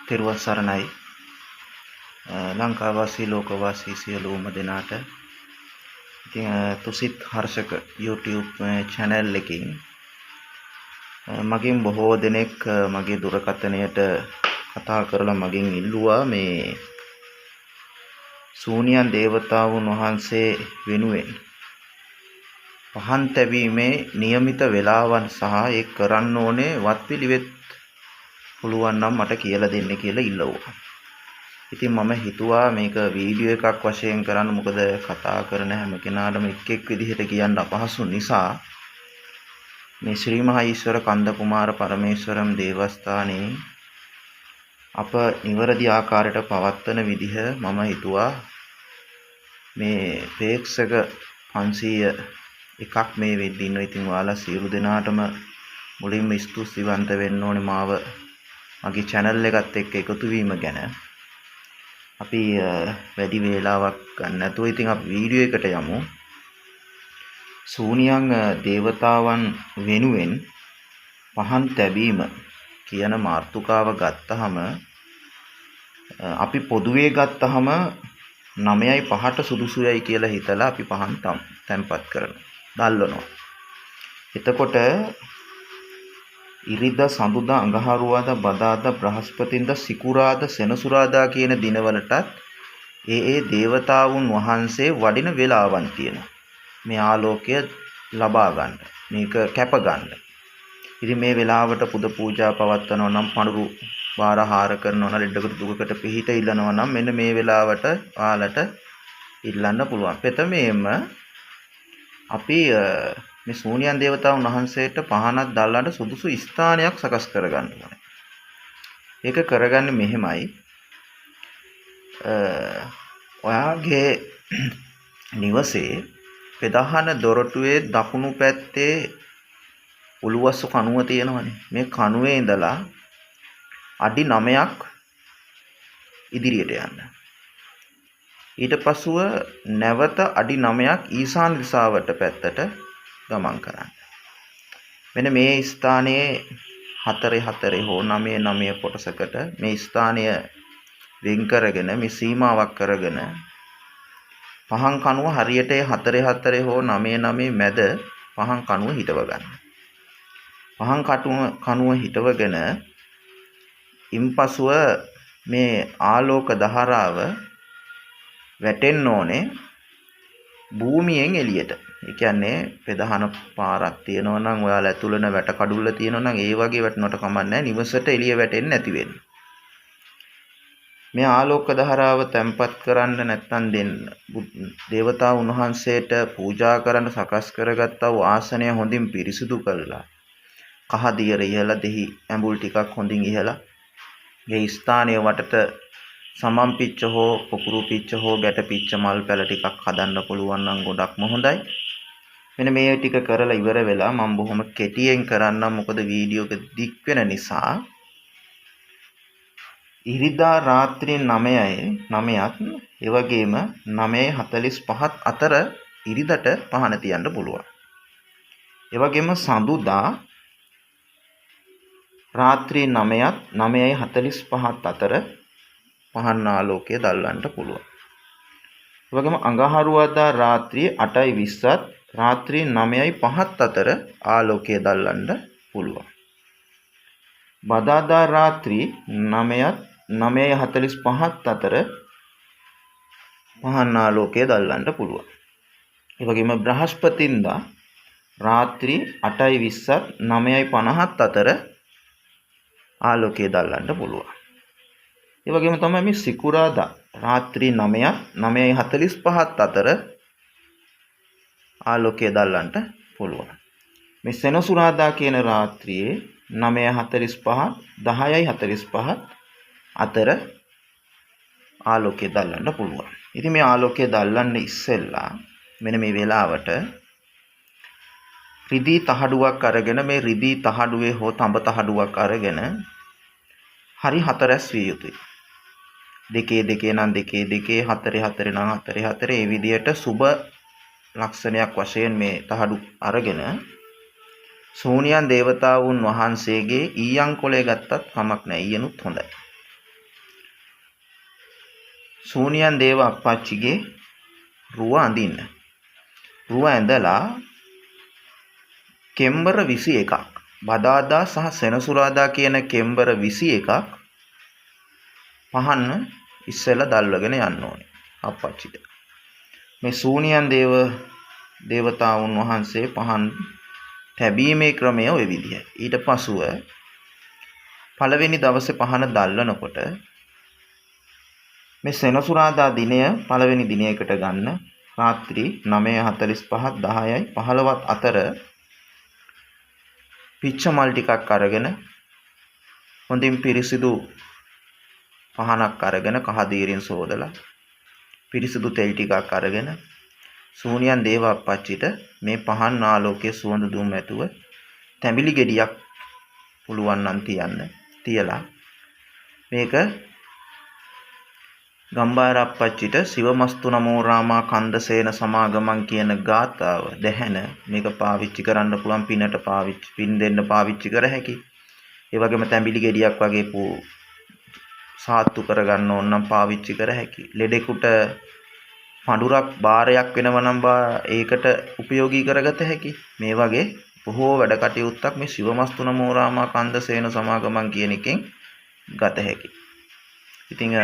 තෙරුවන් සරණයි ලංකාවාසී ලෝකවාසී සියලුම දෙනාට. ඉතින් තුසිත් හර්ෂක YouTube channel එකකින් මගෙන් බොහෝ දෙනෙක් මගේ දුරකථනයට කතා කරලා මගෙන් ඉල්ලුවා මේ සූනියන් දේවතාවුන් වහන්සේ වෙනුවෙන් පහන් තැබීමේ નિયમિત වේලාවන් සහ ඒ කරන්න ඕනේ වත්පිළිවෙත් පුළුවන් නම් මට කියලා දෙන්න කියලා ඉල්ලුවා. ඉතින් මම හිතුවා මේක වීඩියෝ එකක් වශයෙන් කරන්න, මොකද කතා කරන හැම කෙනාටම එක් විදිහට කියන්න අපහසු නිසා මේ ශ්‍රී මහා ඊශ්වර කන්ද කුමාර පරමේශ්වරම් දේවස්ථානයේ අප නිවැරදි ආකාරයට පවත්වන විදිහ මම හිතුවා මේ ප්‍රේක්ෂක 500 එකක් මේ වෙද්දී ඉන්නවා. ඉතින් ඔයාලා සියලු දෙනාටම මුලින්ම ස්තුතිවන්ත වෙන්න ඕනේ මාව මගේ channel එකත් එක්ක එකතු වීම ගැන. අපි වැඩි වේලාවක් ගන්න නැතුව ඉතින් අපි වීඩියෝ එකට යමු. සූනියන් දේවතාවන් වෙනුවෙන් පහන් තැබීම කියන මාතෘකාව ගත්තහම අපි පොදුවේ ගත්තහම 9:05ට සුදුසුයයි කියලා හිතලා අපි පහන් තැන්පත් කරනවා. දැල්වනවා. එතකොට ඉරිදා සඳුදා අඟහරුවාදා බදාදා බ්‍රහස්පතින්දා සිකුරාදා සෙනසුරාදා කියන දිනවලටත් ඒ දේවතාවුන් වහන්සේ වඩින වේලාවන් තියෙනවා. මේ ආලෝකය ලබා ගන්න. මේක කැප ගන්න. ඉතින් මේ වෙලාවට පුද පූජා පවත්වනවා නම්, පඳුරු වාරහාර කරනවා නම්, ලෙඩකට දුකකට පිහිට ඉල්ලනවා නම් මෙන්න මේ වෙලාවට ඔයාලට ඉල්ලන්න පුළුවන්. ප්‍රථමයෙන්ම අපි මේ සූනියන් දේවතාවුන් වහන්සේට පහනක් දැල්වන්න සුදුසු ස්ථානයක් සකස් කරගන්න ඕනේ. ඒක කරගන්නේ මෙහෙමයි. ඔයාගේ නිවසේ ප්‍රධාන දොරටුවේ දකුණු පැත්තේ උළුවස්ස කණුව තියෙනවනේ. මේ කණුවේ ඉඳලා අඩි 9ක් ඉදිරියට යන්න. ඊට පසුව නැවත අඩි 9ක් ඊශාන දිශාවට පැත්තට ගමන් කරන්න. මෙන්න මේ ස්ථානයේ 4 හෝ 9 කොටසකට මේ ස්ථානය වෙන් කරගෙන මේ සීමාවක් කරගෙන පහන් කණුව හරියට 4 හෝ 9 මැද පහන් කණුව හිටව ගන්න. පහන් කණුව හිටවගෙන ඉන්පසුව මේ ආලෝක දහරාව වැටෙන්න ඕනේ භූමියෙන් එළියට. ඒ කියන්නේ ප්‍රධාන පාරක් තියෙනවා නම් ඔයාලා ඇතුළන වැට කඩුල්ල තියෙනවා නම් ඒ වගේ වැටෙනවට කමක් නැහැ. නිවසට එළිය වැටෙන්නේ නැති වෙන්න. මේ ආලෝක දහරාව තැම්පත් කරන්න නැත්නම් දෙන්න දේවතාවුන් වහන්සේට පූජා කරන්න සකස් කරගත්තා වූ ආසනය හොඳින් පිරිසිදු කරලා කහ දියර ඉහලා දෙහි ඇඹුල් ටිකක් හොඳින් ඉහලා මේ ස්ථානයේ වටට සමම් පිච්ච හෝ පොකුරු පිච්ච හෝ ගැට පිච්ච මල් පැල ටිකක් හදන්න පුළුවන් නම් ගොඩක්ම හොඳයි. මෙන්න මේ ටික කරලා ඉවර වෙලා මම බොහොම කෙටියෙන් කරන්නම්, මොකද වීඩියෝ එක දික් වෙන නිසා. ඉරිදා රාත්‍රී 9ත් ඒ වගේම 9:45ත් අතර ඉරිදට පහන තියන්න පුළුවන්. ඒ වගේම සඳුදා රාත්‍රී 9ත් 9:45ත් අතර පහන් ආලෝකය දැල්වන්න පුළුවන්. ඒ වගේම අඟහරුවාදා රාත්‍රී 8:20ත් රාත්‍රී 9:05ත් අතර ආලෝකය දැල්වන්න පුළුවන්. බදාදා රාත්‍රී 9ත් 9:45ත් අතර පහන් ආලෝකය දැල්වන්න පුළුවන්. ඒ වගේම බ්‍රහස්පතින්දා රාත්‍රී 8:20ත් 9:50ත් අතර ආලෝකය දැල්වන්න පුළුවන්. ඒ වගේම තමයි මේ සිකුරාදා රාත්‍රී 9ත් 9:45ත් අතර ආලෝකය දැල්වන්න පුළුවන්. මේ සෙනසුරාදා කියන රාත්‍රියේ 9:45 10:45 අතර ආලෝකය දැල්වන්න පුළුවන්. ඉතින් මේ ආලෝකය දැල්වන්න ඉස්සෙල්ලා මෙන්න මේ වෙලාවට රිදී තහඩුවක් අරගෙන, මේ රිදී තහඩුවේ හෝ තඹ තහඩුවක් අරගෙන හරි 4 විය යුතුයි. 2 නම් 2 4 නම් 4 ඒ විදිහට සුබ ලක්ෂණයක් වශයෙන් මේ තහඩු අරගෙන සෝනියන් දේවතාවුන් වහන්සේගේ ඊයන් කොලේ ගත්තත් කමක් නැහැ. ඊයනුත් හොඳයි. සෝනියන් දේව අප්පච්චිගේ රුව අඳින්න. රුව ඇඳලා කෙම්බර 21ක් බදාදා සහ සෙනසුරාදා කියන කෙම්බර 21ක් පහන් ඉස්සෙල්ලා දැල්වගෙන යන්න ඕනේ අප්පච්චිට. මේ සූනියන් දේවතාවුන් වහන්සේ පහන් තැබීමේ ක්‍රමය ඔය විදිහයි. ඊට පසුව පළවෙනි දවසේ පහන දැල්වනකොට මේ සෙනසුරාදා දිනය පළවෙනි දිනයකට ගන්න. රාත්‍රී 9:45 10යි 15ත් අතර පිච්ච මල් ටිකක් අරගෙන හොඳින් පිරිසිදු පහනක් අරගෙන කහදීරින් සෝදලා පිරිසිදු තෙල් ටිකක් අරගෙන සූනියන් දේව අප්පච්චිට මේ පහන් ආලෝකයේ සුවඳ දුම් ඇතුව තැඹිලි ගෙඩියක් පුළුවන් නම් තියලා මේක ගම්බාර අප්පච්චිට සිවමස්තු නමෝ රාමා කන්දසේන සමාගමන් කියන ගාථාව දැහැන මේක පාවිච්චි කරන්න පුළුවන් පින් දෙන්න පාවිච්චි කර හැකි. ඒ වගේම තැඹිලි ගෙඩියක් වගේ සාත්තු කරගන්න ඕන නම් පාවිච්චි කර හැකි. ලෙඩෙකුට පඳුරක් බාරයක් වෙනව නම් ඒකට උපයෝගී කරගත හැකි. මේ වගේ බොහෝ වැඩ කටයුත්තක් මේ සිවමස්තු නමෝ රාමා කන්දසේන සමාගමන් කියන එකෙන් ගත හැකි. ඉතින්